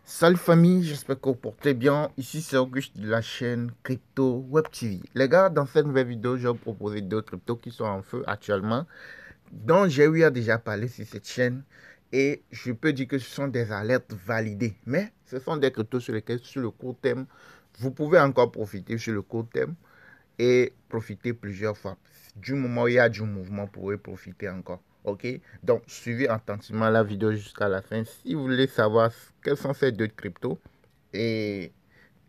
Salut famille, j'espère que vous portez bien. Ici c'est Auguste de la chaîne Crypto Web TV. Les gars, dans cette nouvelle vidéo, je vais vous proposer deux cryptos qui sont en feu actuellement, dont j'ai eu à déjà parler sur cette chaîne. Et je peux dire que ce sont des alertes validées. Mais ce sont des cryptos sur lesquels, sur le court terme, vous pouvez encore profiter sur le court terme et profiter plusieurs fois. Du moment où il y a du mouvement, vous pourrez profiter encore. Ok, donc suivez attentivement la vidéo jusqu'à la fin si vous voulez savoir quels sont ces deux cryptos et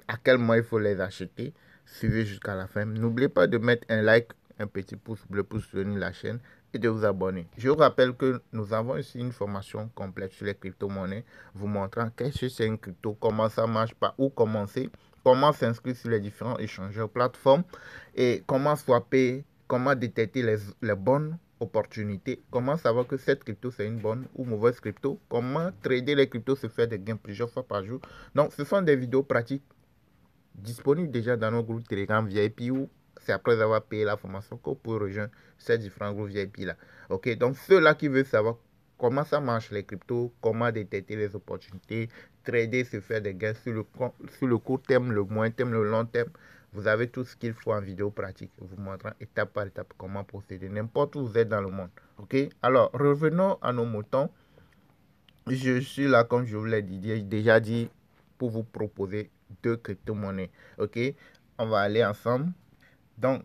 à quel moment il faut les acheter. Suivez jusqu'à la fin. N'oubliez pas de mettre un like, un petit pouce bleu pour soutenir la chaîne et de vous abonner. Je vous rappelle que nous avons ici une formation complète sur les crypto-monnaies vous montrant qu'est-ce que c'est une crypto, comment ça marche, par où commencer, comment s'inscrire sur les différents échangeurs plateformes et comment swapper, comment détecter les bonnes opportunités, comment savoir que cette crypto c'est une bonne ou mauvaise crypto, comment trader les cryptos, se faire des gains plusieurs fois par jour. Donc ce sont des vidéos pratiques disponibles déjà dans nos groupes Telegram VIP ou c'est après avoir payé la formation que vous pouvez rejoindre ces différents groupes VIP là. Ok, donc ceux-là qui veulent savoir comment ça marche les cryptos, comment détecter les opportunités, trader, se faire des gains sur le court terme, le moyen terme, le long terme. Vous avez tout ce qu'il faut en vidéo pratique, vous montrant étape par étape comment procéder, n'importe où vous êtes dans le monde. Ok, alors revenons à nos moutons. Je suis là, comme je vous l'ai déjà dit, pour vous proposer deux crypto-monnaies. Ok, on va aller ensemble. Donc,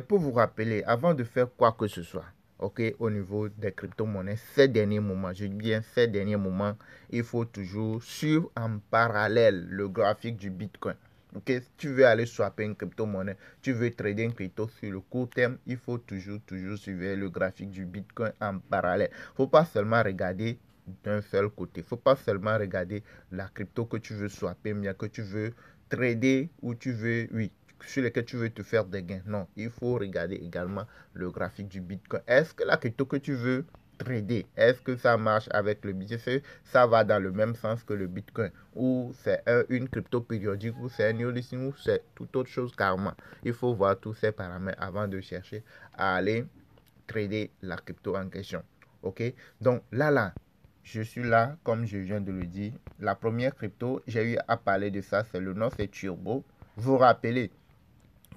pour vous rappeler, avant de faire quoi que ce soit, ok, au niveau des crypto-monnaies, ces derniers moments, je dis bien ces derniers moments, il faut toujours suivre en parallèle le graphique du Bitcoin. Ok, si tu veux aller swapper une crypto-monnaie, tu veux trader une crypto sur le court terme, il faut toujours suivre le graphique du Bitcoin en parallèle. Il ne faut pas seulement regarder d'un seul côté. Il ne faut pas seulement regarder la crypto que tu veux swapper, mais que tu veux trader ou tu veux, oui, sur lesquels tu veux te faire des gains. Non, il faut regarder également le graphique du Bitcoin. Est-ce que la crypto que tu veux trader, est-ce que ça marche avec le Bitcoin? Ça va dans le même sens que le Bitcoin, ou c'est une crypto périodique, ou c'est un new listing, ou c'est toute autre chose carrément. Il faut voir tous ces paramètres avant de chercher à aller trader la crypto en question. Ok, donc là, je suis là, comme je viens de le dire. La première crypto, j'ai eu à parler de ça, c'est le nom, c'est Turbo. Vous vous rappelez,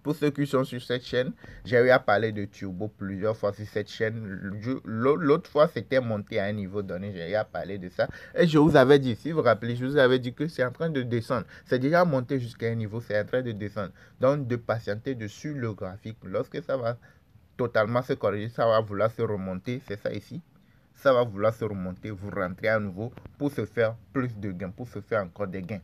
pour ceux qui sont sur cette chaîne, j'ai eu à parler de Turbo plusieurs fois sur cette chaîne. L'autre fois, c'était monté à un niveau donné. J'ai eu à parler de ça. Et je vous avais dit, si vous vous rappelez, je vous avais dit que c'est en train de descendre. C'est déjà monté jusqu'à un niveau, c'est en train de descendre. Donc, de patienter dessus le graphique. Lorsque ça va totalement se corriger, ça va vouloir se remonter. C'est ça ici. Ça va vouloir se remonter. Vous rentrez à nouveau pour se faire plus de gains, pour se faire encore des gains.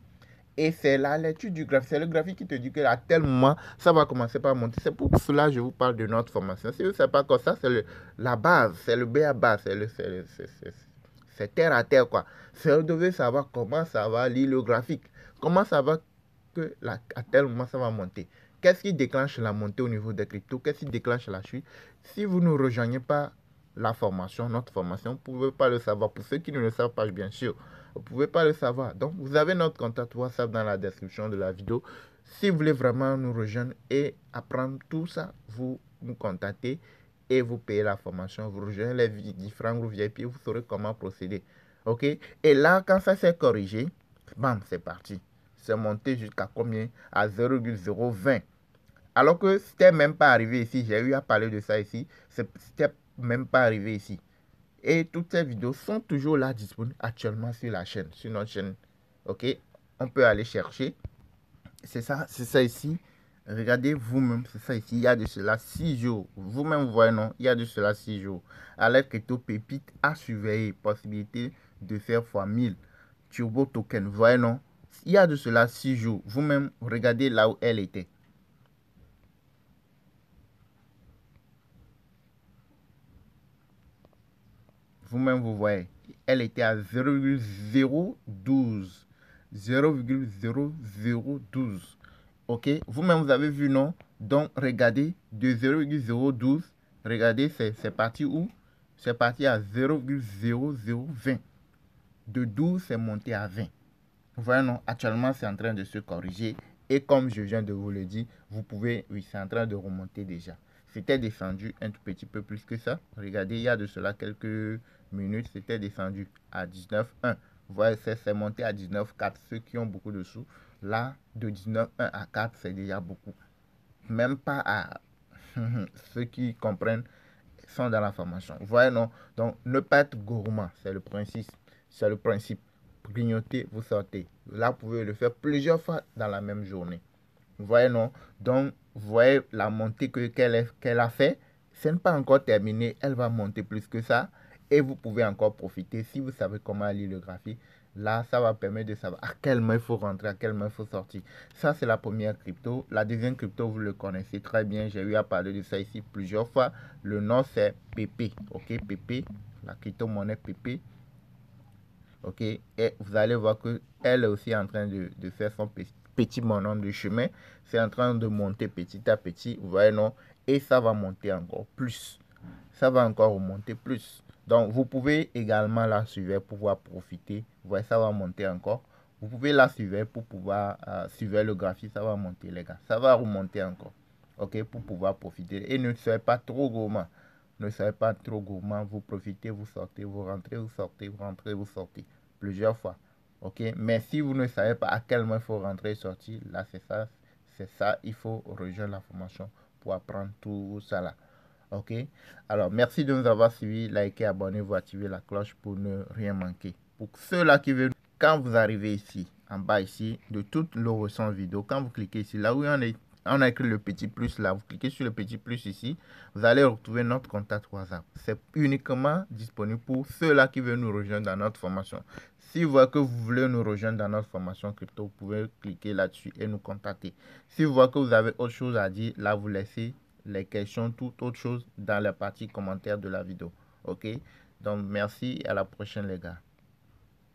Et c'est la lecture du graphique. C'est le graphique qui te dit qu'à tel moment, ça va commencer par monter. C'est pour cela que je vous parle de notre formation. Si vous ne savez pas quoi ça, c'est la base. C'est le B à bas. C'est terre à terre, quoi. Vous devez savoir comment ça va lire le graphique. Comment ça va que à tel moment, ça va monter. Qu'est-ce qui déclenche la montée au niveau des cryptos? Qu'est-ce qui déclenche la chute? Si vous ne rejoignez pas la formation, notre formation, vous ne pouvez pas le savoir. Pour ceux qui ne le savent pas, bien sûr, vous ne pouvez pas le savoir. Donc, vous avez notre contact WhatsApp dans la description de la vidéo. Si vous voulez vraiment nous rejoindre et apprendre tout ça, vous nous contactez et vous payez la formation. Vous rejoignez les différents groupes VIP, vous saurez comment procéder. Ok? Et là, quand ça s'est corrigé, bam, c'est parti. C'est monté jusqu'à combien? À 0,020. Alors que c'était même pas arrivé ici. J'ai eu à parler de ça ici. C'était même pas arrivé ici. Et toutes ces vidéos sont toujours là disponibles actuellement sur la chaîne, sur notre chaîne. Ok, on peut aller chercher. C'est ça ici. Regardez vous-même, c'est ça ici. Il y a de cela 6 jours. Vous-même, vous voyez, non? Il y a de cela 6 jours. Alerte crypto pépite à surveiller. Possibilité de faire x1000. Turbo token, vous voyez, non? Il y a de cela 6 jours. Vous-même, regardez là où elle était. Vous-même, vous voyez, elle était à 0,012. 0,0012. Ok, vous-même, vous avez vu, non? Donc, regardez, de 0,012, regardez, c'est parti où? C'est parti à 0,0020. De 12, c'est monté à 20. Vous voyez, non? Actuellement, c'est en train de se corriger. Et comme je viens de vous le dire, vous pouvez, oui, c'est en train de remonter déjà. C'était descendu un tout petit peu plus que ça. Regardez, il y a de cela quelques minutes, c'était descendu à 19,1. Vous voyez, c'est monté à 19,4. Ceux qui ont beaucoup de sous, là, de 19,1 à 4, c'est déjà beaucoup. Même pas à ceux qui comprennent sont dans la formation. Vous voyez, non? Donc, ne pas être gourmand, c'est le principe. C'est le principe. Grignoter, vous sortez. Là, vous pouvez le faire plusieurs fois dans la même journée. Vous voyez, non? Donc, vous voyez la montée qu'elle a fait. Ce n'est pas encore terminé. Elle va monter plus que ça. Et vous pouvez encore profiter. Si vous savez comment lire le graphique, là, ça va permettre de savoir à quel moment il faut rentrer, à quel moment il faut sortir. Ça, c'est la première crypto. La deuxième crypto, vous le connaissez très bien. J'ai eu à parler de ça ici plusieurs fois. Le nom, c'est PP. OK, PP. La crypto-monnaie PP. OK, et vous allez voir qu'elle est aussi en train de faire son petit bonhomme de chemin. C'est en train de monter petit à petit. Vous voyez, non? Et ça va monter encore plus. Ça va encore remonter plus. Donc, vous pouvez également la suivre pour pouvoir profiter. Vous voyez, ça va monter encore. Vous pouvez la suivre pour pouvoir suivre le graphique. Ça va monter, les gars. Ça va remonter encore. OK, pour pouvoir profiter. Et ne soyez pas trop gourmand. Ne soyez pas trop gourmand. Vous profitez, vous sortez, vous rentrez, vous sortez, vous rentrez, vous sortez. Plusieurs fois. OK, mais si vous ne savez pas à quel moment il faut rentrer et sortir, là, c'est ça. C'est ça. Il faut rejoindre la formation pour apprendre tout ça là. OK, alors merci de nous avoir suivis, likez, abonnez-vous, activez la cloche pour ne rien manquer. Pour ceux-là qui veulent, quand vous arrivez ici, en bas ici, de toutes nos ressources vidéo, quand vous cliquez ici, là où on a écrit le petit plus là, vous cliquez sur le petit plus ici, vous allez retrouver notre contact WhatsApp. C'est uniquement disponible pour ceux-là qui veulent nous rejoindre dans notre formation. Si vous voyez que vous voulez nous rejoindre dans notre formation crypto, vous pouvez cliquer là-dessus et nous contacter. Si vous voyez que vous avez autre chose à dire, là vous laissez les questions, toute autre chose dans la partie commentaire de la vidéo. OK? Donc, merci et à la prochaine, les gars.